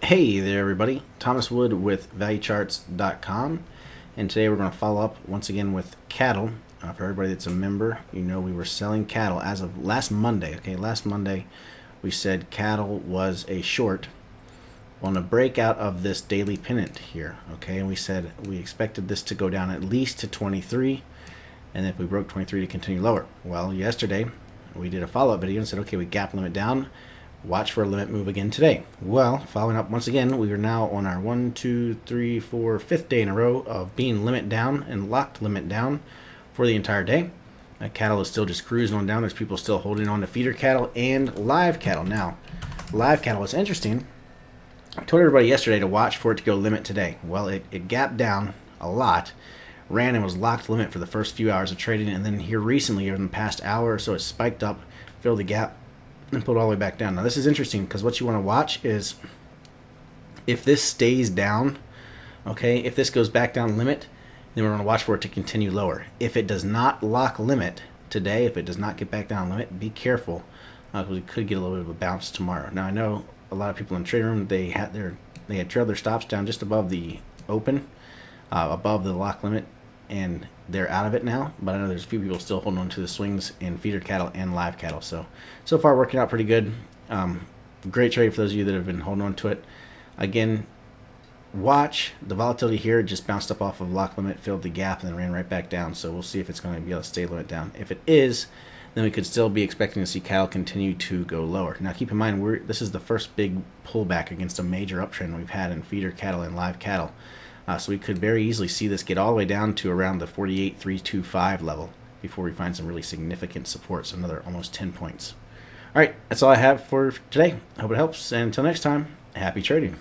Hey there, everybody. Thomas Wood with ValueCharts.com, and today we're going to follow up once again with cattle. For everybody that's a member, you know we were selling cattle as of last Monday. Okay, last Monday we said cattle was a short on a breakout of this daily pennant here. Okay, and we said we expected this to go down at least to 23, and if we broke 23 to continue lower. Well, yesterday we did a follow-up video and said, okay, we gap limit down. Watch for a limit move again today. Well, following up once again, we are now on our 1, 2, 3, 4, 5th day in a row of being limit down and locked limit down for the entire day. Cattle is still just cruising on down. There's people still holding on to feeder cattle and live cattle. Now, live cattle is interesting. I told everybody yesterday to watch for it to go limit today. Well, it gapped down a lot, ran and was locked limit for the first few hours of trading, and then here recently, in the past hour or so, it spiked up, filled the gap, and pulled all the way back down. Now this is interesting because what you want to watch is if this stays down, okay, if this goes back down limit, then we're going to watch for it to continue lower. If it does not lock limit today, if it does not get back down limit, be careful because we could get a little bit of a bounce tomorrow. Now I know a lot of people in the trading room, they had trailed their stops down just above the open, above the lock limit, and they're out of it now, but I know there's a few people still holding on to the swings in feeder cattle and live cattle. So far working out pretty good. Great trade for those of you that have been holding on to it. Again, watch the volatility here. It just bounced up off of lock limit, filled the gap, and then ran right back down. So we'll see if it's going to be able to stay limit down. If it is, then we could still be expecting to see cattle continue to go lower. Now keep in mind, this is the first big pullback against a major uptrend we've had in feeder cattle and live cattle. So we could very easily see this get all the way down to around the 48,325 level before we find some really significant supports, another almost 10 points. All right, that's all I have for today. I hope it helps, and until next time, happy trading.